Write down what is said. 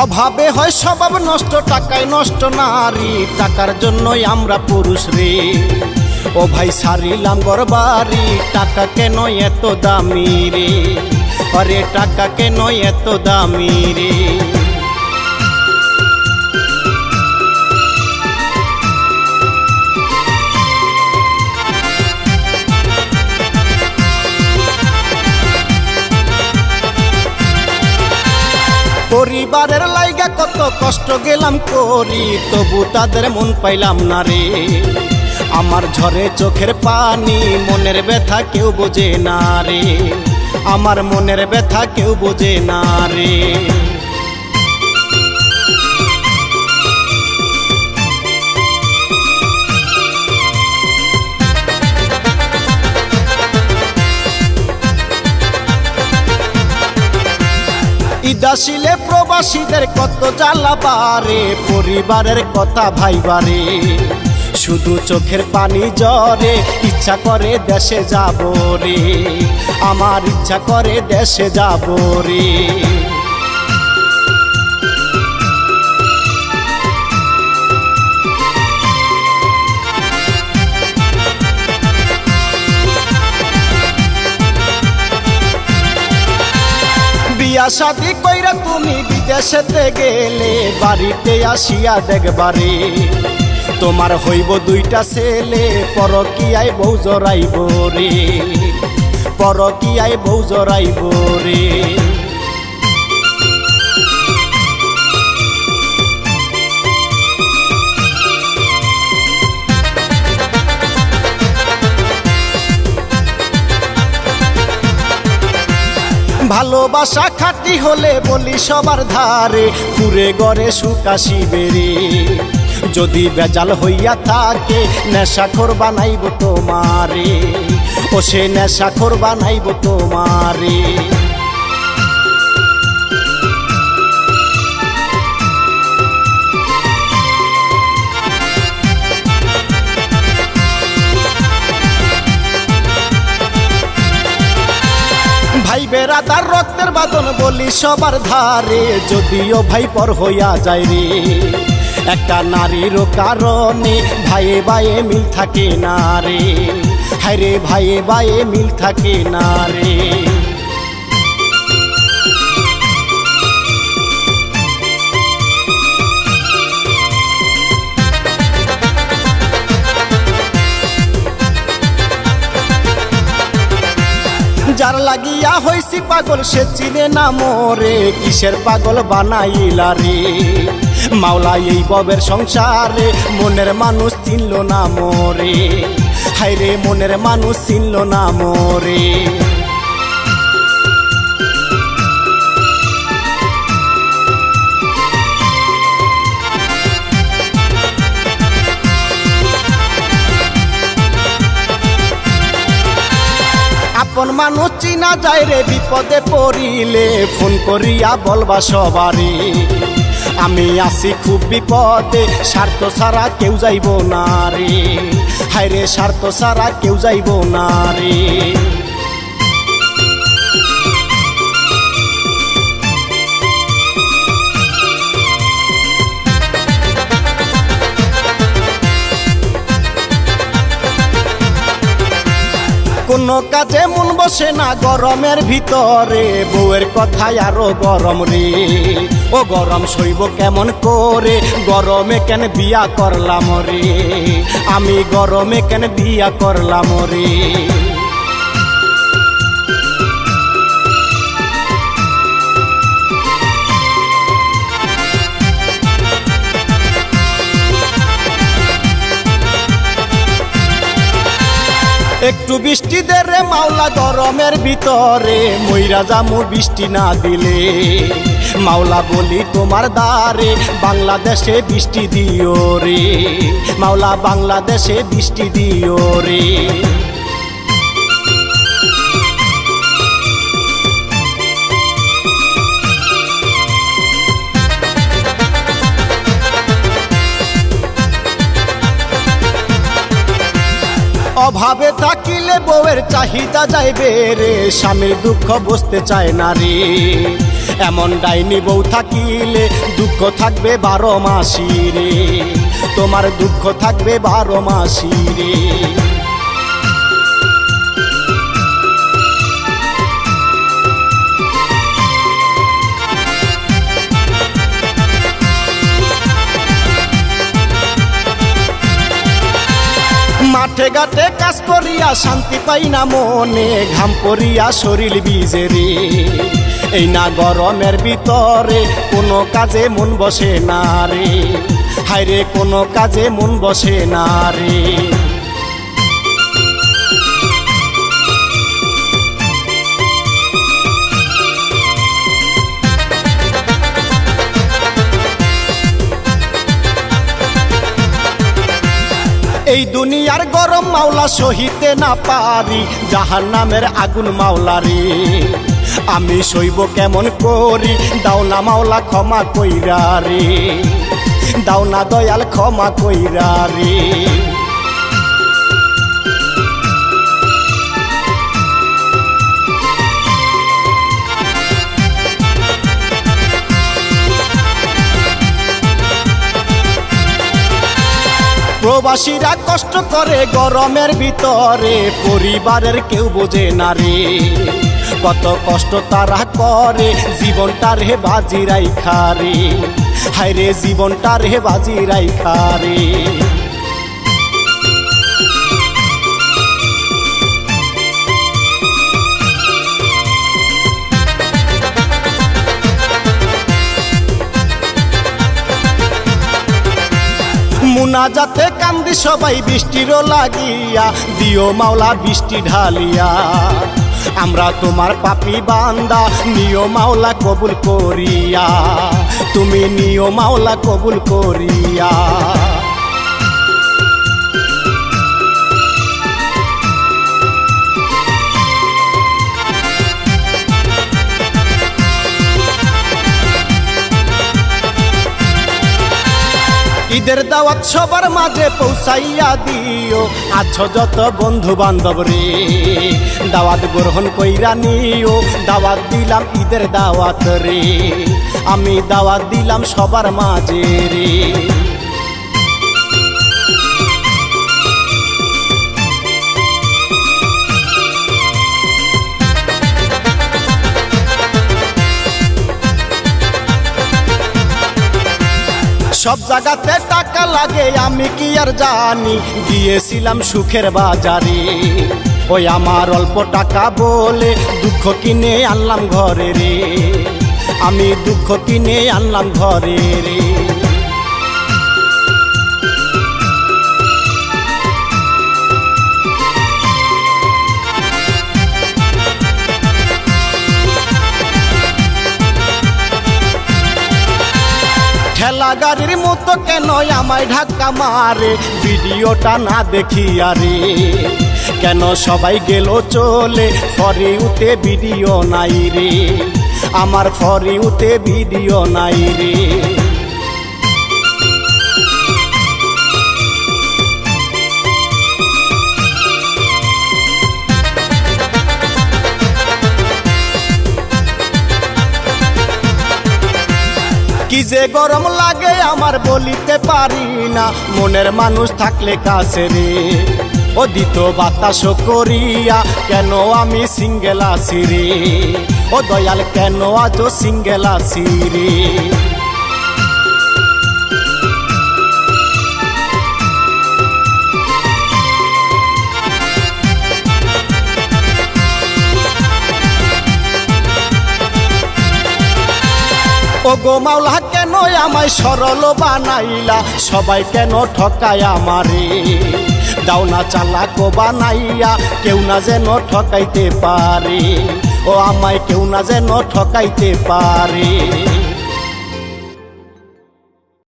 অভাবে হয় স্বভাব নষ্ট, টাকায় নষ্ট নারী, টাকার জন্যই আমরা পুরুষ রে। ও ভাই সারিলাম ঘরবাড়ি, টাকা কেন এত দামি রে, আরে টাকা কেন এত দামি রে। পরিবারের লাইগা কত কষ্ট গেলাম করি, তবু তাদের মন পাইলাম না রে। আমার ঝরে চোখের পানি, মনের ব্যথা কেউ বোঝে না রে, আমার মনের ব্যথা কেউ বোঝে না রে। ইদাসিলে প্রবাসীদের কত জ্বালা বারে, পরিবারের কথা ভাইবারে, শুধু চোখের পানি ঝরে, ইচ্ছা করে দেশে যাব রে, আমার ইচ্ছা করে দেশে যাব রে। বিয়া শাদি কইরা তুমি বিদেশেতে গেলে, বাড়িতে আসিয়া দেখবারে তোমার হইব দুইটা ছেলে, পরকীয়ায় বউ জড়াইব রে, পরকীয়ায় বউ জড়াইব রে। ভালোবাসা খাঁটি হলে বলি সবার ধারে, পুরে গড়ে সুখ আসিবে রে। যদি বেজাল হইয়া থাকে, নেশাখোর বানাইব তোমারে, ও সে নেশাখোর বানাইব তোমারে। ভাই বেরাদার রক্তের বাঁধন বলি সবার ধারে, যদিও ভাই পর হইয়া যায় রে। একটা নারীর কারণে ভাইয়ে ভাইয়ে মিল থাকে না রে, হায় রে ভাইয়ে ভাইয়ে মিল থাকে না রে। যার লাগিয়া হইছি পাগল সে চিনে না মোরে, কিসের পাগল বানাইলা রে। মাওলা এই ববের সংসারে মনের মানুষ চিনল না মোরে, হায় রে মনের মানুষ চিনল না মোরে। আপন মানুষ চিনা যায় রে, বিপদে পড়িলে ফোন করিয়া বলবা সবারে, আমি আছি খুব বিপদে, স্বার্থ ছাড়া কেউ যাইব না রে, হায় রে স্বার্থ ছাড়া কেউ যাইব না রে। কোনো কাজে মন বসে না গরমের ভিতরে, বউয়ের কথায় আরো গরম রে। ও গরম সইব কেমন করে, গরমে কেন বিয়া করলাম রে, আমি গরমে কেন বিয়া করলাম রে। একটু বৃষ্টি দে রে মাওলা গরমের ভিতরে, মইরা জামু বৃষ্টি না দিলে। মাওলা বলি তোমার দ্বারে, বাংলাদেশে বৃষ্টি দিও রে, মাওলা বাংলাদেশে বৃষ্টি দিও রে। অভাবে থাকিলে বউয়ের চাহিদা যাইবে রে, স্বামীর দুঃখ বুঝতে চায় না রে। এমন ডাইনি বউ থাকিলে দুঃখ থাকবে 12 মাসি রে, তোমার দুঃখ থাকবে 12 মাসি রে। মাঠে ঘাটে কাজ করিয়া শান্তি পাই না মনে, ঘাম পড়িয়া শরীর ভিজে রে। এই না গরমের ভিতরে কোনো কাজে মন বসে না রে, হায়রে কোনো কাজে মন বসে না রে। এই দুনিয়ার গরম মাওলা সহিতে না পারি, জাহান্নামের আগুন মাওলা রে। আমি সইব কেমন করি, দাও না মাওলা ক্ষমা কইরা রে, দাও না দয়াল ক্ষমা কইরা রে। প্রবাসীরা কষ্ট করে গরমের ভিতরে, পরিবারের কেউ বোঝে না রে। কত কষ্ট তারা করে, জীবনটা রে বাজি রাইখা রে, হায়রে জীবনটা রে বাজি রাইখা রে। মুনাজাতে কান্দি সবাই বৃষ্টিরও লাগিয়া, দিও মাওলা বৃষ্টি ঢালিয়া। আমরা তোমার পাপী বান্দা, নিও মাওলা কবুল করিয়া, তুমি নিও মাওলা কবুল করিয়া। ঈদের দাওয়াত সবার মাঝে পৌঁছাইয়া দিও, আছো যত বন্ধু বান্ধব রে। দাওয়াত গ্রহণ কইরা নিও, দাওয়াত দিলাম ঈদের দাওয়াত রে, আমি দাওয়াত দিলাম সবার মাঝে রে। সব জায়গাতে টাকা লাগে আমি কি আর জানি, গিয়েছিলাম সুখের বাজারে। ওই আমার অল্প টাকা বলে দুঃখ কিনে আনলাম ঘরে রে, আমি দুঃখ কিনে আনলাম ঘরে রে। ঠেলা গাড়ির মতো কেন আমায় ধাক্কা মারে, ভিডিওটা না দেখিয়া রে। কেন সবাই গেল চলে, ফর ইউতে ভিডিও নাই রে, আমার ফর ইউতে ভিডিও নাই রে। কি যে গরম লাগে আমার বলিতে পারি না, মনের মানুষ থাকলে কাছে রে। ও দিত বাতাস করিয়া কেন আমি সিঙ্গেল আছি রে, ও দয়াল কেন আজও সিঙ্গেল আছি রে। ও গো মাওলা কেন আমায় সরল বানাইলা, সবাই কেন ঠকায় আমারে। দাও না চালাক বানাইয়া, কেউ না যেন ঠকাইতে পারে, ও আমায় কেউ না যেন ঠকাইতে পারে।